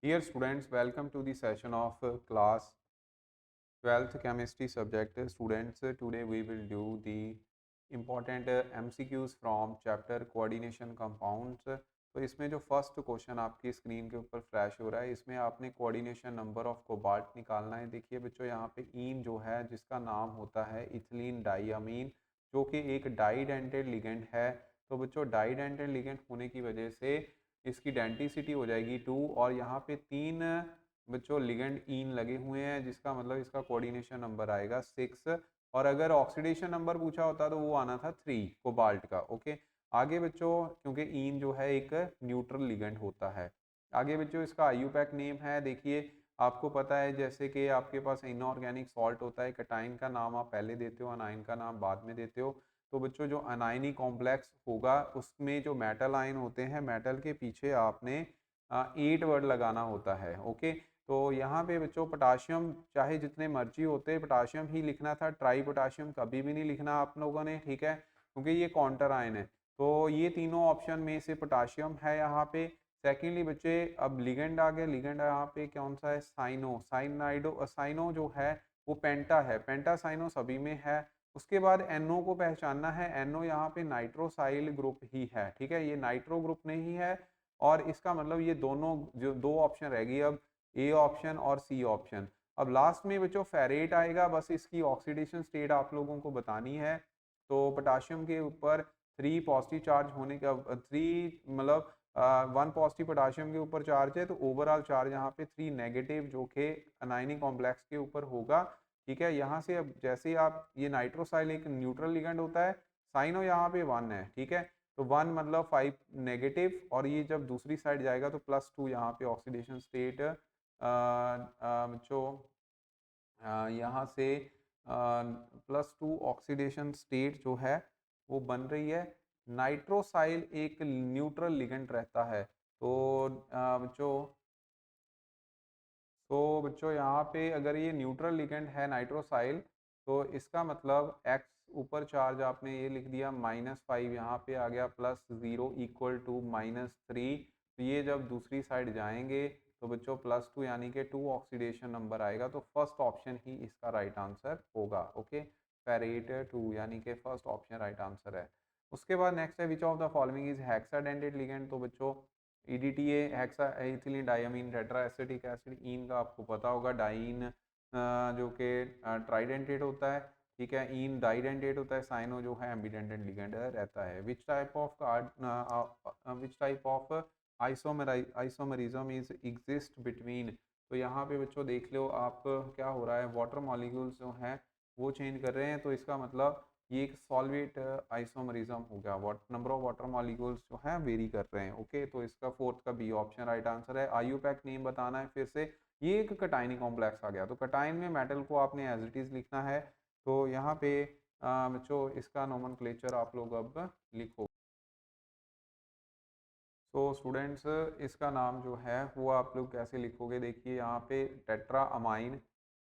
Dear students, welcome to the session of class 12th chemistry subject. Students, today we will do the important MCQs from chapter coordination compounds. तो इसमें जो first question आपकी screen के ऊपर flash हो रहा है, इसमें आपने कोऑर्डिनेशन नंबर ऑफ कोबाल्ट निकालना है। देखिए बच्चों, यहाँ पे ईन जो है जिसका नाम होता है इथिलीन डाइअमीन, जो कि एक डाइडेंटेड लिगेंड है। तो बच्चों डाइडेंटेड लिगेंड होने की वजह से इसकी डेंटिसिटी हो जाएगी 2, और यहाँ पे 3 बच्चों लिगेंड ईन लगे हुए हैं, जिसका मतलब इसका कोऑर्डिनेशन नंबर आएगा 6। और अगर ऑक्सीडेशन नंबर पूछा होता तो वो आना था 3 कोबाल्ट का। ओके, आगे बच्चों, क्योंकि ईन जो है एक न्यूट्रल लिगेंड होता है। आगे बच्चों इसका आईयूपैक नेम है। देखिए आपको पता है, जैसे कि आपके पास इनऑर्गेनिक सॉल्ट होता है, कटाइन का नाम आप पहले देते हो, अनाइन का नाम बाद में देते हो। तो बच्चों जो अनाइनी कॉम्प्लेक्स होगा उसमें जो मेटल आयन होते हैं, मेटल के पीछे आपने 8 वर्ड लगाना होता है। ओके, तो यहाँ पे बच्चों पोटाशियम चाहे जितने मर्जी होते, पोटाशियम ही लिखना था, ट्राई पोटाशियम कभी भी नहीं लिखना आप लोगों ने, ठीक है, क्योंकि ये काउंटर आयन है। तो ये तीनों ऑप्शन में से पोटाशियम है यहाँ पे। सेकेंडली बच्चे, अब लिगेंड आ गया। लिगेंड यहाँ पे कौन सा है? साइनो, साइनाइडो। साइनो जो है वो पेंटा है, पेंटा साइनो सभी में है। उसके बाद एनओ को पहचानना है। एनओ यहाँ पे नाइट्रोसाइल ग्रुप ही है, ठीक है, ये नाइट्रो ग्रुप नहीं है। और इसका मतलब ये दोनों जो दो ऑप्शन रहेगी अब, ए ऑप्शन और सी ऑप्शन। अब लास्ट में बच्चों फेरेट आएगा, बस इसकी ऑक्सीडेशन स्टेट आप लोगों को बतानी है। तो पोटाशियम के ऊपर 3 पॉजिटिव चार्ज होने का, 3 मतलब 1 पॉजिटिव पोटाशियम के ऊपर चार्ज है, तो ओवरऑल चार्ज यहाँ पे 3 नेगेटिव जो कि अनाइनिक कॉम्प्लेक्स के ऊपर होगा। ठीक है, यहाँ से अब जैसे ही आप, ये नाइट्रोसाइल एक न्यूट्रल लिगेंड होता है, साइनो यहाँ पे 1 है, ठीक है, तो 1 मतलब 5 नेगेटिव, और ये जब दूसरी साइड जाएगा तो +2 यहाँ पे ऑक्सीडेशन स्टेट बच्चों यहाँ से +2 ऑक्सीडेशन स्टेट जो है वो बन रही है। नाइट्रोसाइल एक न्यूट्रल लिगेंड रहता है। तो बच्चों, बच्चों यहाँ पे अगर ये न्यूट्रल लिगेंड है नाइट्रोसाइल, तो इसका मतलब x ऊपर चार्ज आपने ये लिख दिया -5, यहाँ पे आ गया +0 इक्वल टू -3। तो ये जब दूसरी साइड जाएंगे तो बच्चों +2 यानी कि 2 ऑक्सीडेशन नंबर आएगा। तो फर्स्ट ऑप्शन ही इसका राइट आंसर होगा। ओके, फेरेट 2 यानी कि फर्स्ट ऑप्शन राइट आंसर है। उसके बाद नेक्स्ट है, which of the following is hexadentate ligand. तो बच्चों EDTA hexa ethylene diamine tetra acetic acid, ईन का आपको पता होगा। डाइन जो कि ट्राइडेंटेट होता है, ठीक है, ईन डाइडेंटेट होता है। साइनो जो है एम्बीडेंटेड लिगेंड रहता है। Which type of card, which type of isomerism is exist between. तो यहाँ पे बच्चों देख लो आप क्या हो रहा है, वाटर मॉलिक्यूल्स जो हैं वो चेंज कर रहे हैं, तो इसका मतलब ये एक सॉल्वेट आइसोमरिज्म हो गया। वाट नंबर ऑफ वाटर मॉलिक्यूल्स जो हैं वेरी कर रहे हैं। ओके, तो इसका फोर्थ का बी ऑप्शन राइट आंसर है। आईयूपैक नेम बताना है फिर से। ये एक कटाइनी कॉम्प्लेक्स आ गया, तो कटाइन में मेटल को आपने एज इट इज लिखना है। तो यहाँ पे बच्चों इसका नोमेनक्लेचर आप लोग अब लिखो। तो स्टूडेंट्स, इसका नाम जो है वो आप लोग कैसे लिखोगे? देखिए यहाँ पे tetra amine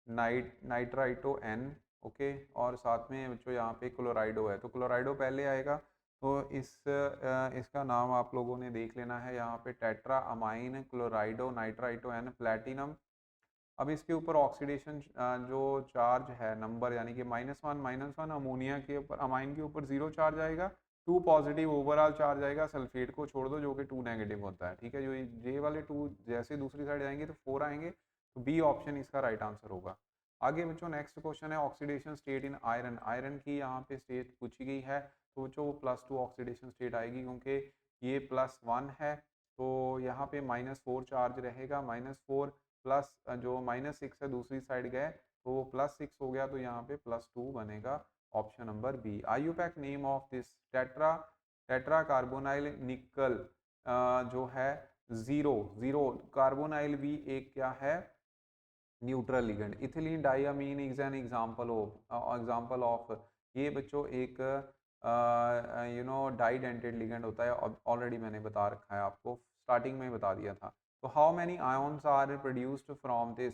nitrito N, okay, और साथ में बच्चों यहाँ पे क्लोराइडो है, तो क्लोराइडो पहले आएगा। तो इसका नाम आप लोगों ने देख लेना है, यहाँ पे tetra amine क्लोराइडो nitrito N platinum. अब इसके ऊपर ऑक्सीडेशन जो चार्ज है नंबर, यानी कि -1 अमोनिया के ऊपर, अमाइन के ऊपर 0 चार्ज आएगा, 2 पॉजिटिव ओवरऑल चार्ज आएगा। सल्फेट को छोड़ दो जो कि 2 नेगेटिव होता है, ठीक है, जो ये वाले 2 जैसे दूसरी साइड जाएंगे तो 4 आएंगे। तो बी ऑप्शन इसका राइट आंसर होगा। आगे बच्चों नेक्स्ट क्वेश्चन है, oxidation state in iron. Iron की यहाँ पे स्टेट पूछी गई है, तो बच्चों वो +2 ऑक्सीडेशन स्टेट आएगी, क्योंकि ये +1 है। तो यहाँ पे -4 चार्ज रहेगा, -4 प्लस जो -6 है दूसरी साइड गए तो वो +6 हो गया, तो यहाँ पे +2 बनेगा। Option number B. IUPAC name of this tetra tetra carbonyl nickel जो है जीरो जीरो कार्बोनाइल भी एक क्या है, neutral ligand. Ethylene diamine is an example of, ये बच्चों एक डाइडेंटेड लिगेंड होता है। ऑलरेडी मैंने बता रखा है आपको, स्टार्टिंग में बता दिया था। तो how many ions are produced from this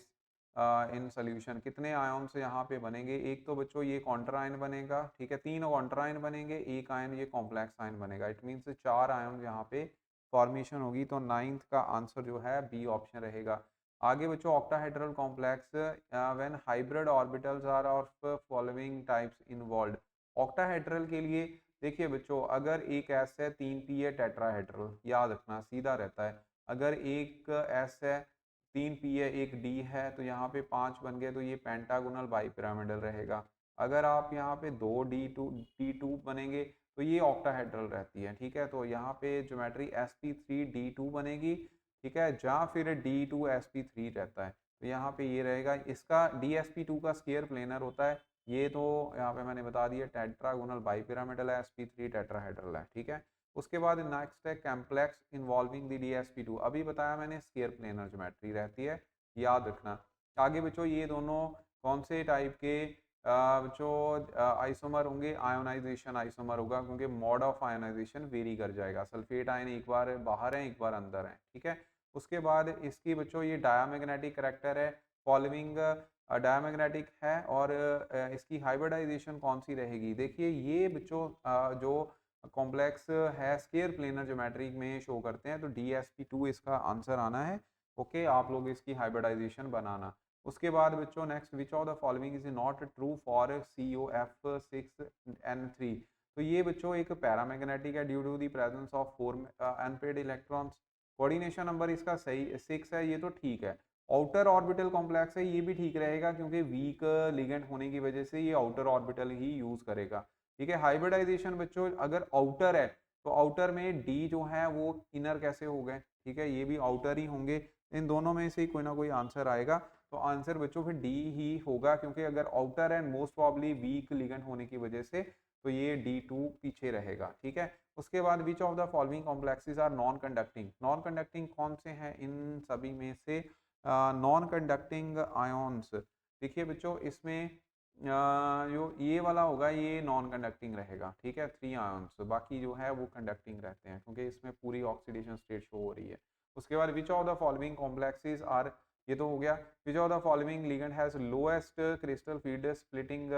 in solution, कितने आयोन्स यहाँ पे बनेंगे? एक तो बच्चों ये कॉन्ट्र आयन बनेगा, ठीक है, 3 कॉन्ट्र आयन बनेंगे, एक आयन ये कॉम्प्लेक्स आयन बनेगा। इट मीन्स 4 आयन यहाँ पे फॉर्मेशन होगी, तो 9th का आंसर जो है बी ऑप्शन रहेगा। आगे बच्चों, octahedral complex when hybrid orbitals are of following types involved. Octahedral के लिए देखिए बच्चों, अगर एक एस है 3p है टेट्राहेड्रल, याद रखना सीधा रहता है। अगर एक एस है 3p है एक डी है, तो यहाँ पे 5 बन गए, तो ये पेंटागोनल बाईपिरामिडल रहेगा। अगर आप यहाँ पे 2d2 बनेंगे तो ये ऑक्टाहेड्रल रहती है, ठीक है। तो यहाँ पे ज्योमेट्री sp3d2 बनेगी, ठीक है, जहाँ फिर d2sp3 रहता है, तो यहाँ पे ये रहेगा। इसका dsp2 का स्केयर प्लेनर होता है, ये तो यहाँ पे मैंने बता दिया टेट्रागोनल बाईपिरामिडल है, sp3 टेट्राहेड्रल है, ठीक है। उसके बाद नेक्स्ट है कॉम्प्लेक्स इन्वॉल्विंग द dsp2, अभी बताया मैंने स्केयर प्लेनर ज्योमेट्री रहती है, याद रखना। आगे बच्चों, ये दोनों कौन से टाइप के जो आइसोमर होंगे, आयोनाइजेशन आइसोमर होगा, क्योंकि मोड ऑफ आयोनाइजेशन वेरी कर जाएगा। सल्फेट आयन एक बार बाहर है एक बार अंदर है, ठीक है। उसके बाद इसकी बच्चों ये डायामैग्नेटिक करैक्टर है, फॉलोइंग डायामैग्नेटिक है, और इसकी हाइब्रिडाइजेशन कौन सी रहेगी। देखिए ये बच्चों जो कॉम्प्लेक्स है स्केयर प्लेनर ज्योमेट्री में शो करते हैं, तो dsp2 इसका आंसर आना है। ओके, आप लोग इसकी हाइब्रिडाइजेशन बनाना। उसके बाद बच्चों next, which of the following is not true for COF6N3। तो ये बच्चों एक पैरामैग्नेटिक है due to the presence of 4 unpaired electrons. Coordination number इसका सही 6 है, ये तो ठीक है। आउटर ऑर्बिटल कॉम्प्लेक्स है, ये भी ठीक रहेगा, क्योंकि वीक लिगेंड होने की वजह से ये आउटर ऑर्बिटल ही यूज करेगा, ठीक है। हाइब्रिडाइजेशन बच्चों अगर आउटर है तो आउटर में डी जो है वो इनर कैसे हो गए, ठीक है, ये भी आउटर ही होंगे। इन दोनों में से कोई ना कोई आंसर आएगा, तो आंसर बच्चों फिर डी ही होगा, क्योंकि अगर outer and most probably week ligand होने की वजह से, तो ये D2 पीछे रहेगा, ठीक है। उसके बाद which of the following complexes are non conducting. Non conducting कौन से हैं इन सभी में से? नॉन कंडक्टिंग आयोन्स, देखिए बच्चों इसमें जो ये वाला होगा ये नॉन कंडक्टिंग रहेगा, ठीक है, 3 आयोन्स, बाकी जो है वो कंडक्टिंग रहते हैं, क्योंकि इसमें पूरी ऑक्सीडेशन स्टेट शो हो रही है। उसके बाद which of the following complexes are, ये तो हो गया। Which of the following ligand has lowest crystal field splitting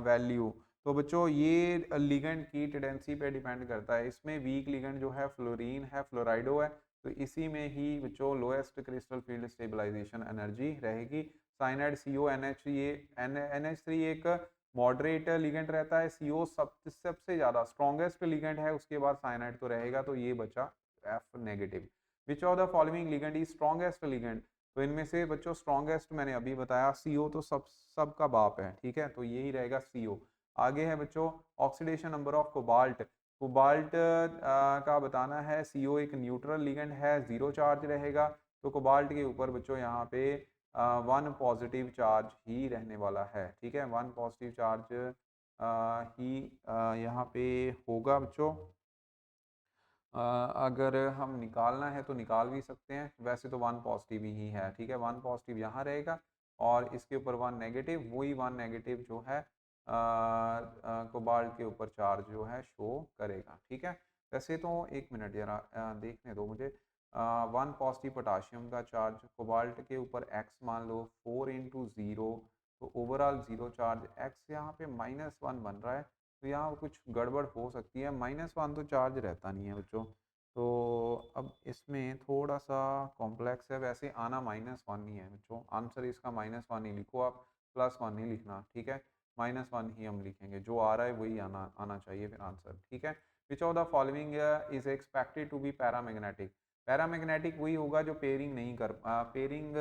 value. तो बच्चों ये लिगेंड की टेंडेंसी पे डिपेंड करता है, इसमें वीक लिगेंड जो है फ्लोरीन है, फ्लोराइडो है, तो इसी में ही बच्चों lowest crystal field stabilisation energy रहेगी। साइनाइड CONH, ये NH3 एक मॉडरेट लिगेंड रहता है, CO सबसे ज़्यादा स्ट्रॉन्गेस्ट लिगेंड है, उसके बाद साइनाइड तो रहेगा, तो ये बचा F negative. Which of the following ligand is strongest ligand, तो इनमें से बच्चों स्ट्रॉन्गेस्ट मैंने अभी बताया, CO तो सबका बाप है, ठीक है, तो यही रहेगा CO। आगे है बच्चों oxidation number of cobalt. Cobalt का बताना है, CO एक न्यूट्रल लिगेंड है, 0 चार्ज रहेगा, तो कोबाल्ट के ऊपर बच्चों यहाँ पे 1 पॉजिटिव चार्ज ही रहने वाला है, ठीक है, 1 पॉजिटिव चार्ज ही यहाँ पे होगा बच्चों। अगर हम निकालना है तो निकाल भी सकते हैं, वैसे तो 1 पॉजिटिव ही है, ठीक है, 1 पॉजिटिव यहाँ रहेगा, और इसके ऊपर 1 नेगेटिव, वही 1 नेगेटिव जो है कोबाल्ट के ऊपर चार्ज जो है शो करेगा, ठीक है। वैसे तो एक मिनट जरा देखने दो मुझे। 1 पॉजिटिव पोटाशियम का चार्ज कोबाल्ट के ऊपर x मान लो 4 × 0, तो ओवरऑल 0 चार्ज, x यहाँ पे -1 बन रहा है, तो यहाँ कुछ गड़बड़ हो सकती है, -1 तो चार्ज रहता नहीं है बच्चों। तो अब इसमें थोड़ा सा कॉम्प्लेक्स है, वैसे आना -1 ही है बच्चों, आंसर इसका -1 ही लिखो आप, +1 नहीं लिखना, ठीक है, -1 ही हम लिखेंगे, जो आ रहा है वही आना चाहिए फिर आंसर, ठीक है। Which of the following is expected to be paramagnetic. Paramagnetic वही होगा जो पेयरिंग नहीं कर पेयरिंग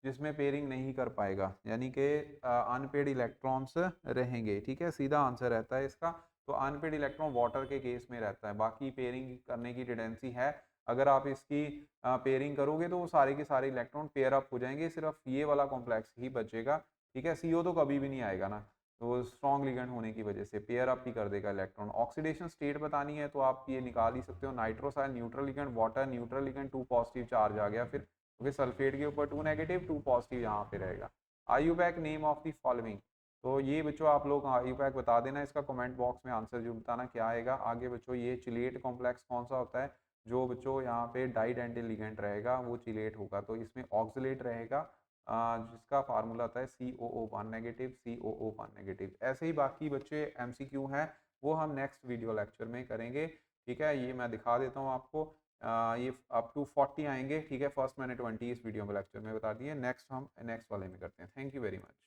जिसमें पेयरिंग नहीं कर पाएगा, यानी कि अनपेड इलेक्ट्रॉन्स रहेंगे, ठीक है, सीधा आंसर रहता है इसका। तो अनपेड इलेक्ट्रॉन वाटर के केस में रहता है, बाकी पेयरिंग करने की टेंडेंसी है, अगर आप इसकी पेयरिंग करोगे तो वो सारे के सारे इलेक्ट्रॉन पेयर अप हो जाएंगे, सिर्फ ये वाला कॉम्प्लेक्स ही बचेगा, ठीक है। CO तो कभी भी नहीं आएगा ना, तो स्ट्रॉन्ग लिगेंड होने की वजह से पेयर अप ही कर देगा इलेक्ट्रॉन। ऑक्सीडेशन स्टेट बतानी है तो आप ये निकाल ही सकते हो, nitrosyl neutral ligand, water neutral ligand, 2 positive charge आ गया फिर, क्योंकि सल्फेट के ऊपर 2 नेगेटिव 2 पॉजिटिव यहाँ पे रहेगा। IUPAC name of the following, तो ये बच्चों आप लोग आयुपैक बता देना, इसका कमेंट बॉक्स में आंसर जो बताना क्या आएगा। आगे बच्चों ये चिलेट कॉम्प्लेक्स कौन सा होता है, जो बच्चों यहाँ पे डाइडेंटिल लिगेंड रहेगा वो चिलेट होगा, तो इसमें ऑक्सिलेट रहेगा, जिसका फार्मूला आता है COO1 नेगेटिव, COO1 नेगेटिव। ऐसे ही बाकी बच्चे MCQ हैं, वो हम नेक्स्ट वीडियो लेक्चर में करेंगे, ठीक है। ये मैं दिखा देता हूँ आपको, ये अप टू 40 आएंगे, ठीक है। फर्स्ट मैंने 20 इस वीडियो में लेक्चर में बता दिए, नेक्स्ट हम नेक्स्ट वाले में करते हैं। Thank you very much.